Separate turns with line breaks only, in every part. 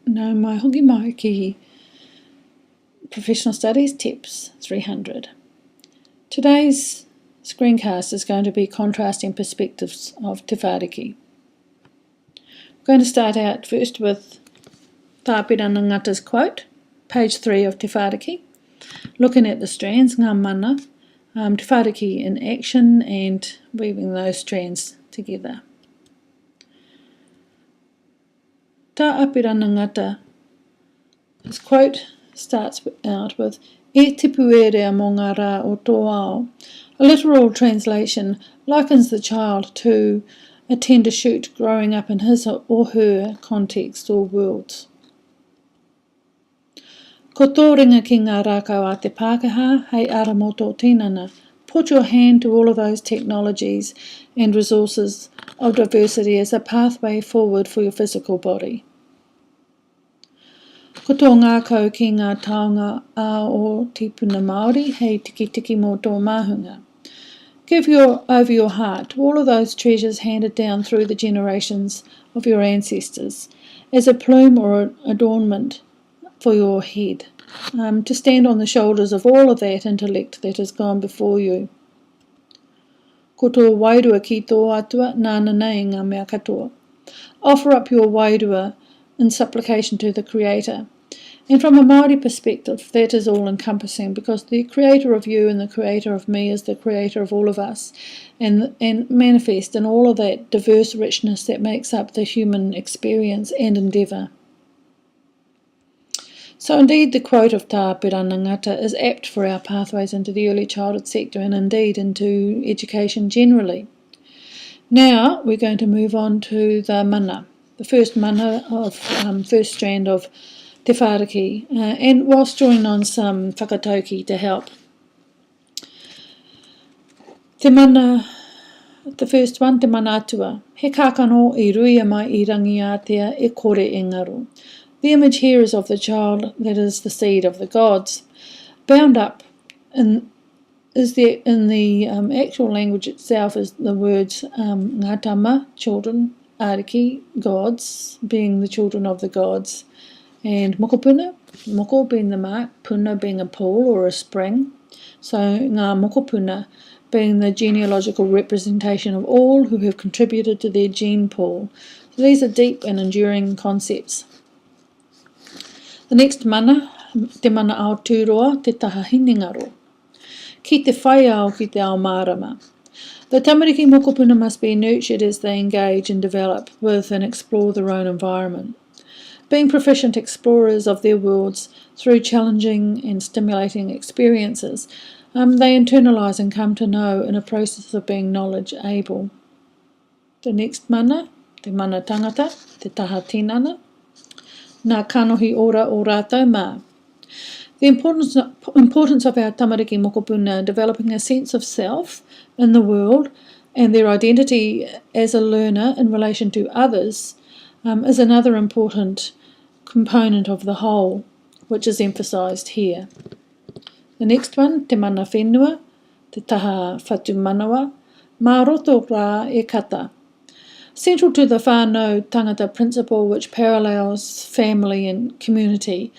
no mai hoki mai ki Professional Studies Tips 300. Today's screencast is going to be contrasting perspectives of Te Whāriki. I'm going to start out first with Tāpirana Ngata's quote, page 3 of Te Whāriki, looking at the strands, ngā mana, Te Whāriki in action and weaving those strands together. Tāpirana Ngata, his quote starts out with E tipu e rea mō ngā rā o tō ao. A literal translation likens the child to a tender shoot growing up in his or her context or worlds. Ko tō ringa ki ngā rākau a te Pākehā, hei ara mō tō tinana. Put your hand to all of those technologies and resources of diversity as a pathway forward for your physical body. Ko tō ngākau ki ngā taonga o tipuna Māori, hei tiki mō tō māhunga. Give over your heart to all of those treasures handed down through the generations of your ancestors as a plume or adornment for your head, to stand on the shoulders of all of that intellect that has gone before you. Ko tō wairua ki tō atua, nāna nei ngā mea katoa. Offer up your wairua in supplication to the Creator. And from a Māori perspective, that is all-encompassing, because the Creator of you and the Creator of me is the Creator of all of us, and manifest in all of that diverse richness that makes up the human experience and endeavour. So indeed the quote of Tāpirana Ngata is apt for our pathways into the early childhood sector and indeed into education generally. Now we're going to move on to the mana, the first mana of first strand of Te Whāriki, and whilst drawing on some whakatauki to help. Te mana, the first one, te mana atua. He kākano I ruia mai I rangi ātea e kore e ngaru. The image here is of the child that is the seed of the gods. Bound up in the actual language itself is the words ngatama, children, ariki, gods, being the children of the gods, and mokopuna, moko being the mark, puna being a pool or a spring. So ngā mokopuna being the genealogical representation of all who have contributed to their gene pool. So these are deep and enduring concepts. The next mana, te mana Aotearoa, te taha hinengaro. Ki te whai ao ki te ao mārama. The tamariki mokopuna must be nurtured as they engage and develop with and explore their own environment. Being proficient explorers of their worlds through challenging and stimulating experiences, they internalise and come to know in a process of being knowledge able. The next mana, te mana tangata, te taha tinana. Nā kanohi ora o rātou mā. The importance of our tamariki mokopuna developing a sense of self in the world and their identity as a learner in relation to others is another important component of the whole, which is emphasised here. The next one, te mana whenua, te taha whatumanawa, mā roto rā e kata. Central to the whānau tangata principle, which parallels family and community,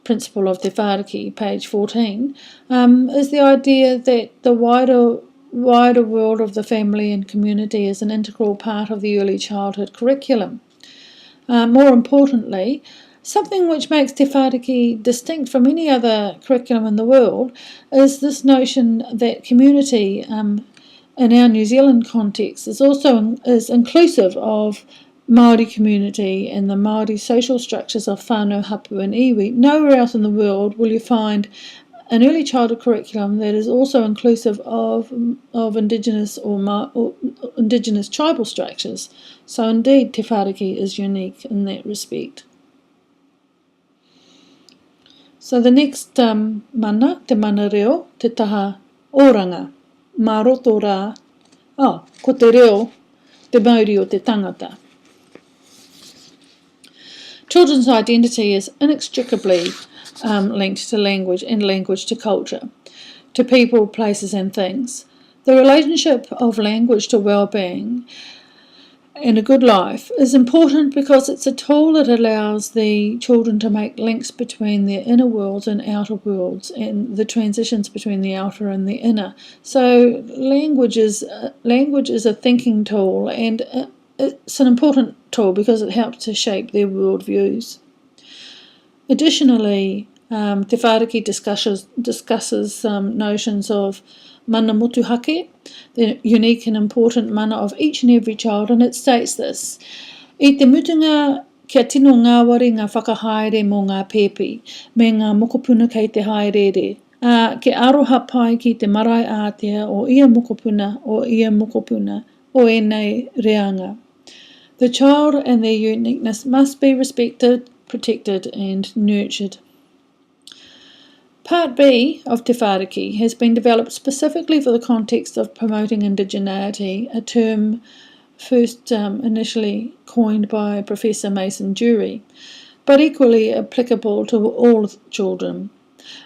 principle of Te Whāriki, page 14, is the idea that the wider world of the family and community is an integral part of the early childhood curriculum. More importantly, something which makes Te Whāriki distinct from any other curriculum in the world is this notion that community, in our New Zealand context, is inclusive of Māori community and the Māori social structures of whānau, hapu and iwi. Nowhere else in the world will you find an early childhood curriculum that is also inclusive of Indigenous or Indigenous tribal structures. So indeed Te Whāriki is unique in that respect. So the next mana, te mana reo, te taha oranga. Mā roto rā, ko te reo, te mauri o te tangata. Children's identity is inextricably linked to language and language to culture, to people, places and things. The relationship of language to well-being and a good life is important because it's a tool that allows the children to make links between their inner worlds and outer worlds and the transitions between the outer and the inner. So language is a thinking tool, and it's an important tool because it helps to shape their worldviews. Additionally, Te Whāriki discusses notions of mana motuhake, the unique and important mana of each and every child, and it states this: I te mutunga kia tino ngāwari ngā whakahaere mō ngā pēpi, me ngā mokopuna kei te haerere. Ke aroha pai ki te marae ātea o ia mokopuna o ēnei reanga. The child and their uniqueness must be respected, protected and nurtured. Part B of Te Whāriki has been developed specifically for the context of promoting indigeneity, a term first initially coined by Professor Mason Dury, but equally applicable to all children.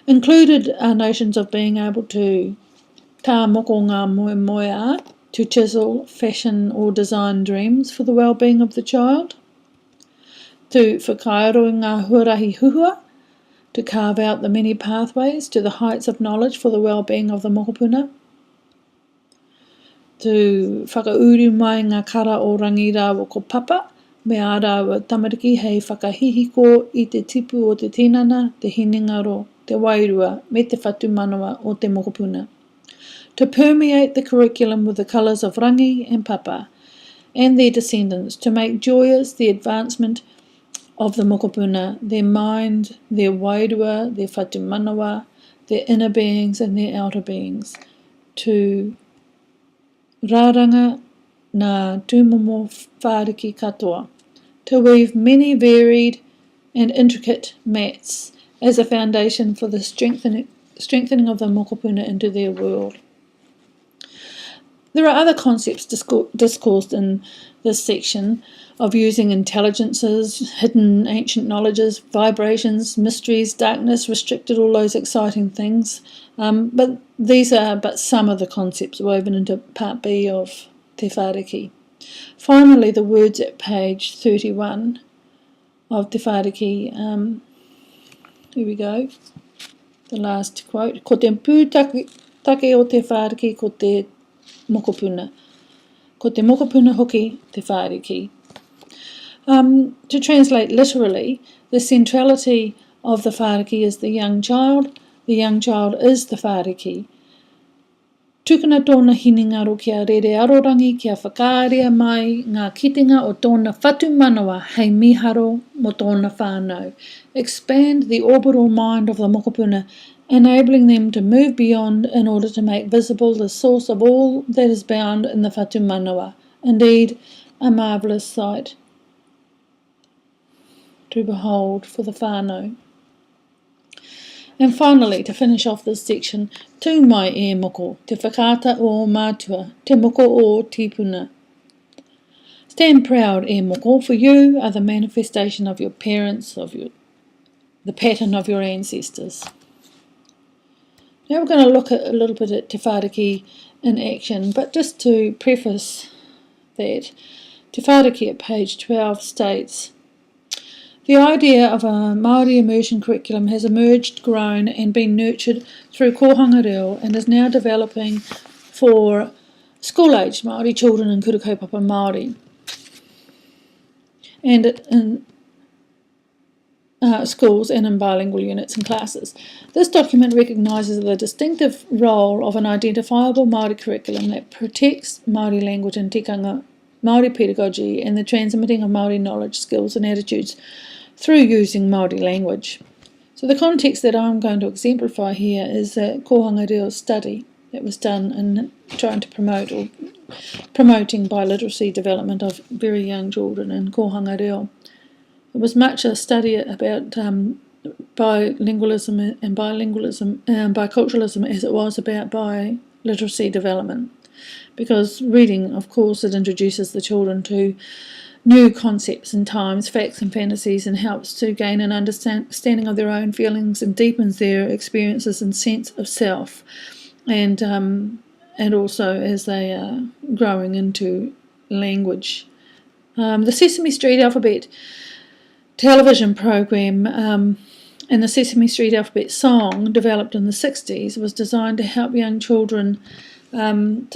Included are notions of being able to tā moko ngā moe to chisel, fashion or design dreams for the well-being of the child, to whakaaro ngā huarahi huhua, to carve out the many pathways to the heights of knowledge for the well-being of the mokopuna, to whakauru mai ngā kara o rangi rāua ko papa, me ā rāua tamariki hei whakahihiko i te tipu o te tinana, te hinengaro, te wairua, me te whatu manawa o te mokopuna. To permeate the curriculum with the colours of rangi and papa and their descendants, to make joyous the advancement of the mokopuna, their mind, their wairua, their whatu manawa, their inner beings and their outer beings, to rāranga ngā tūmomo whāriki katoa, to weave many varied and intricate mats as a foundation for the strengthening of the mokopuna into their world. There are other concepts discoursed in this section of using intelligences, hidden ancient knowledges, vibrations, mysteries, darkness, restricted, all those exciting things. But these are but some of the concepts woven into Part B of Te Whāriki. Finally, the words at page 31 of Te Whāriki. Here we go. The last quote. Ko te pūtake o te whāriki ko te mokopuna. Ko te mokopuna hoki te whāriki. To translate literally, the centrality of the whāriki is the young child. The young child is the whāriki. Tukuna tōna hinengaro kia rere arorangi kia whakārea mai ngā kitenga o tōna whatu manawa hei miharo mo tōna whānau. Expand the orbital mind of the mokopuna, enabling them to move beyond in order to make visible the source of all that is bound in the whatu manawa. Indeed, a marvellous sight to behold for the whānau. And finally, to finish off this section, tū mai e moko, te whakata o mātua, te moko o tipuna. Stand proud e moko, for you are the manifestation of your parents, the pattern of your ancestors. Now we're going to look at a little bit at Te Whāriki in action, but just to preface that, Te Whāriki at page 12 states, the idea of a Māori immersion curriculum has emerged, grown and been nurtured through Kohanga Reo and is now developing for school-aged Māori children in Kura Kaupapa Māori and in schools and in bilingual units and classes. This document recognises the distinctive role of an identifiable Māori curriculum that protects Māori language and tikanga, Māori pedagogy and the transmitting of Māori knowledge, skills and attitudes through using Māori language. So the context that I'm going to exemplify here is the Kohanga Reo study that was done in trying to promote or promoting biliteracy development of very young children in Kohanga Reo. It was much a study about bilingualism and biculturalism as it was about biliteracy development, because reading, of course, it introduces the children to new concepts and times, facts and fantasies, and helps to gain an understanding of their own feelings and deepens their experiences and sense of self, and also as they are growing into language The Sesame Street Alphabet television program and the Sesame Street Alphabet song, developed in the 60s, was designed to help young children learn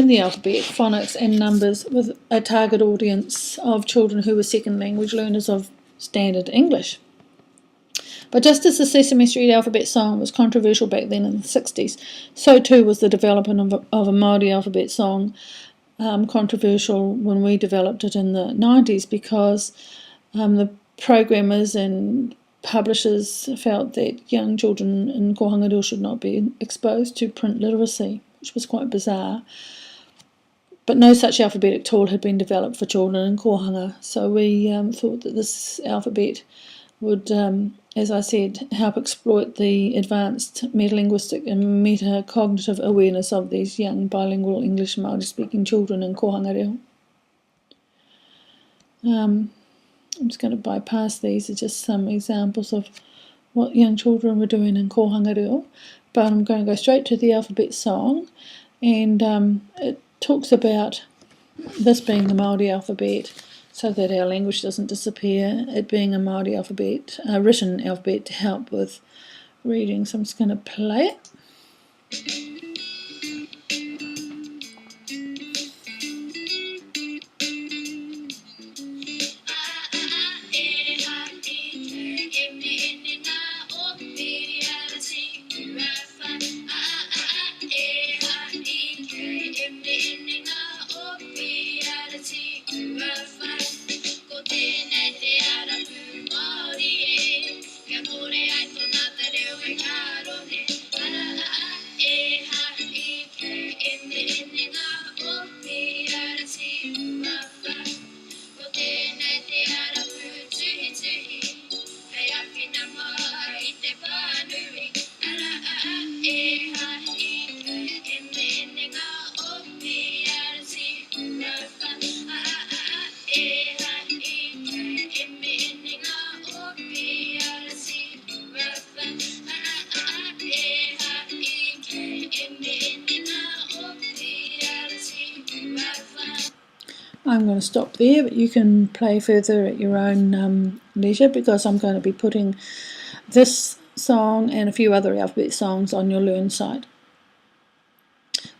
the alphabet, phonics and numbers with a target audience of children who were second language learners of standard English. But just as the Sesame Street Alphabet song was controversial back then in the 60s, so too was the development of a Māori alphabet song controversial when we developed it in the 90s, because the programmers and publishers felt that young children in Kohanga should not be exposed to print literacy, which was quite bizarre. But no such alphabetic tool had been developed for children in Kohanga, so we thought that this alphabet would, as I said, help exploit the advanced metalinguistic and metacognitive awareness of these young bilingual English and Māori-speaking children in Kohanga Reo. I'm just going to bypass these. Are just some examples of what young children were doing in Kohanga Reo, but I'm going to go straight to the alphabet song, and it talks about this being the Māori alphabet, so that our language doesn't disappear, it being a Māori alphabet, a written alphabet to help with reading. So I'm just going to play it. I'm going to stop there, but you can play further at your own leisure, because I'm going to be putting this song and a few other alphabet songs on your Learn site.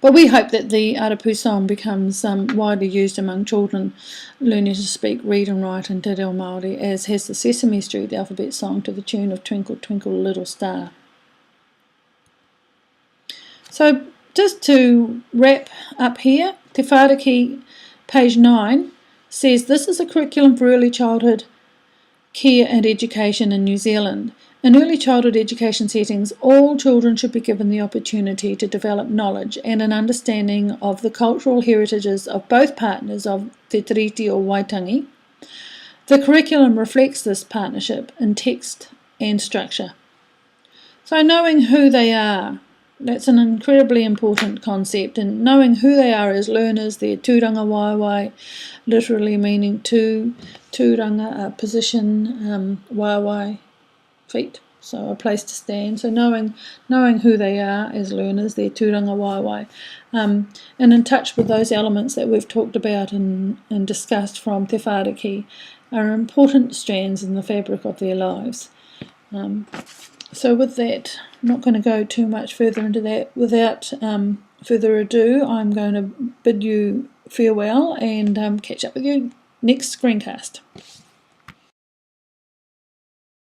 But we hope that the Arapu song becomes widely used among children learning to speak, read and write in Te Reo Māori, as has the Sesame Street alphabet song to the tune of Twinkle Twinkle Little Star. So just to wrap up here, Te Whāriki, page 9, says this is a curriculum for early childhood care and education in New Zealand. In early childhood education settings, all children should be given the opportunity to develop knowledge and an understanding of the cultural heritages of both partners of Te Tiriti o Waitangi. The curriculum reflects this partnership in text and structure. So knowing who they are, that's an incredibly important concept, and knowing who they are as learners, their tūranga waiwai, literally meaning tūranga, a position, waiwai, feet, so a place to stand. So knowing who they are as learners, their tūranga waiwai, and in touch with those elements that we've talked about and discussed from Te Whāriki, are important strands in the fabric of their lives. So with that, I'm not going to go too much further into that. Without further ado, I'm going to bid you farewell and catch up with you next screencast.